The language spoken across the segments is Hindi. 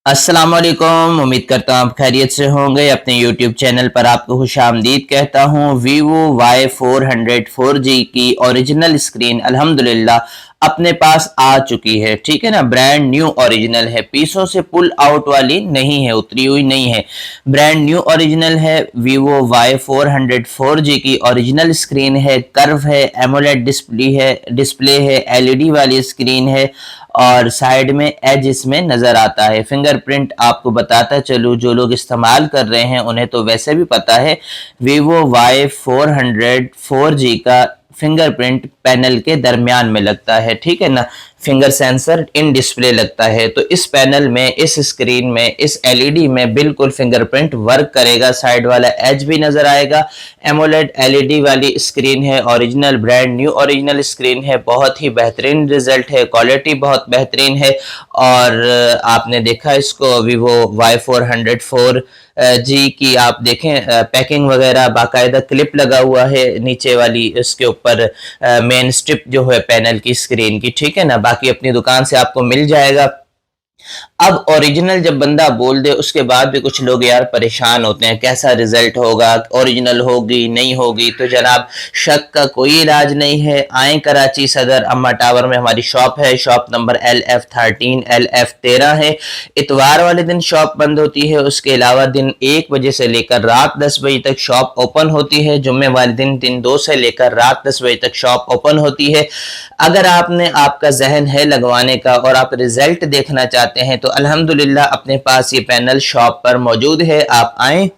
अस्सलाम वालेकुम। उम्मीद करता हूँ आप खैरियत से होंगे। अपने YouTube चैनल पर आपको खुशामदीद कहता हूँ। Vivo Y400 4G की ओरिजिनल स्क्रीन अल्हम्दुलिल्लाह अपने पास आ चुकी है। ठीक है ना, ब्रांड न्यू ओरिजिनल है, पीसों से पुल आउट वाली नहीं है, उतरी हुई नहीं है, ब्रांड न्यू ओरिजिनल है। Vivo Y400 4G की ओरिजिनल स्क्रीन है, कर्व है, एमोलेड डिस्प्ले है, LED वाली स्क्रीन है और साइड में एज इसमें नज़र आता है। फिंगरप्रिंट आपको बताता चलूँ, जो लोग इस्तेमाल कर रहे हैं उन्हें तो वैसे भी पता है, Vivo Y400 4G का फिंगरप्रिंट पैनल के दरमियान में लगता है। ठीक है ना, फिंगर सेंसर इन डिस्प्ले लगता है। तो इस पैनल में, इस स्क्रीन में, इस LED में बिल्कुल फिंगरप्रिंट वर्क करेगा। साइड वाला एज भी नज़र आएगा। एमोलेड LED वाली स्क्रीन है, original brand new original screen है, बहुत ही बेहतरीन रिजल्ट है, क्वालिटी बहुत बेहतरीन है। और आपने देखा इसको Vivo Y400 4G की, आप देखें पैकिंग वगैरह, बाकायदा क्लिप लगा हुआ है नीचे वाली, इसके ऊपर मेन स्ट्रिप जो है पैनल की स्क्रीन की। ठीक है ना, बाकी अपनी दुकान से आपको मिल जाएगा। अब ओरिजिनल जब बंदा बोल दे उसके बाद भी कुछ लोग यार परेशान होते हैं, कैसा रिजल्ट होगा, ओरिजिनल होगी नहीं होगी। तो जनाब, शक का कोई इलाज नहीं है। आए कराची सदर अम्मा टावर में हमारी शॉप है। शॉप नंबर LF13 LF13 है। इतवार वाले दिन शॉप बंद होती है, उसके अलावा दिन 1 बजे से लेकर रात 10 बजे तक शॉप ओपन होती है। जुम्मे वाले दिन 2 से लेकर रात 10 बजे तक शॉप ओपन होती है। अगर आपका जहन है लगवाने का और आप रिजल्ट देखना चाहते हैं तो अल्हम्दुलिल्लाह अपने पास ये पैनल शॉप पर मौजूद है। आप आएँ,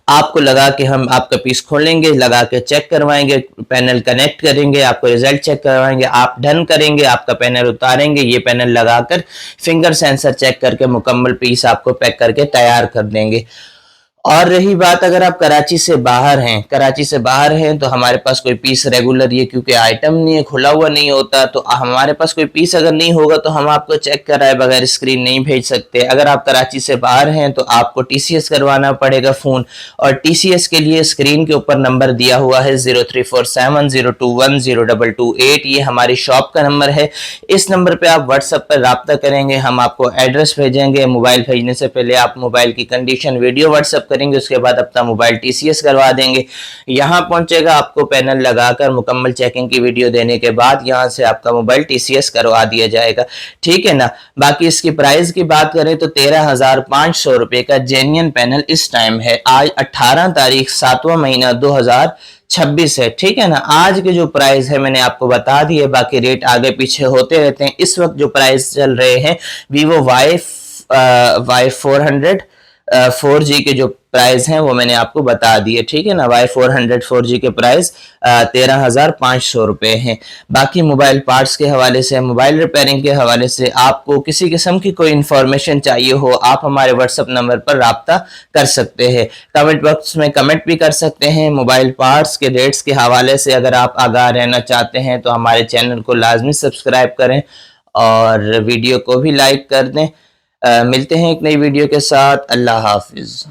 आपको लगा के हम आपका पीस खोलेंगे, लगा के चेक करवाएंगे, पैनल कनेक्ट करेंगे, आपको रिजल्ट चेक करवाएंगे, आप डन करेंगे, आपका पैनल उतारेंगे, ये पैनल लगाकर फिंगर सेंसर चेक करके मुकम्मल पीस आपको पैक करके तैयार कर देंगे। और रही बात, अगर आप कराची से बाहर हैं तो हमारे पास कोई पीस रेगुलर, ये क्योंकि आइटम नहीं है, खुला हुआ नहीं होता, तो हमारे पास कोई पीस अगर नहीं होगा तो हम आपको चेक कराए बगैर स्क्रीन नहीं भेज सकते। अगर आप कराची से बाहर हैं तो आपको TCS करवाना पड़ेगा फ़ोन, और TCS के लिए स्क्रीन के ऊपर नंबर दिया हुआ है 034702102228। ये हमारी शॉप का नंबर है। इस नंबर पर आप व्हाट्सएप पर रब्ता करेंगे, हम आपको एड्रेस भेजेंगे। मोबाइल भेजने से पहले आप मोबाइल की कंडीशन वीडियो व्हाट्सएप करेंगे, उसके बाद अपना मोबाइल TCS करवा देंगे। यहाँ पहुंचेगा, आपको पैनल लगाकर मुकम्मल चेकिंग की वीडियो देने के बाद यहाँ से आपका मोबाइल TCS करवा दिया जाएगा। ठीक है ना। बाकी इसकी प्राइस की बात करें तो 13,500 रुपये का जेन्युइन पैनल इस टाइम है। आज 18 तारीख 7वां महीना 2026 है। ठीक है ना। आज के जो प्राइस है मैंने आपको बता दी है, बाकी रेट आगे पीछे होते रहते हैं। इस वक्त जो प्राइस चल रहे हैं Vivo Y400 4G के जो प्राइस हैं वो मैंने आपको बता दिए। ठीक है ना। Y400 4G के प्राइस 13,500 रुपये हैं। बाकी मोबाइल पार्ट्स के हवाले से, मोबाइल रिपेयरिंग के हवाले से, आपको किसी किस्म की कोई इन्फॉर्मेशन चाहिए हो, आप हमारे व्हाट्सएप नंबर पर रब्ता कर सकते हैं। कमेंट बॉक्स में कमेंट भी कर सकते हैं। मोबाइल पार्ट्स के रेट्स के हवाले से अगर आप आगाह रहना चाहते हैं तो हमारे चैनल को लाजमी सब्सक्राइब करें और वीडियो को भी लाइक कर दें। मिलते हैं एक नई वीडियो के साथ। अल्लाह हाफिज़।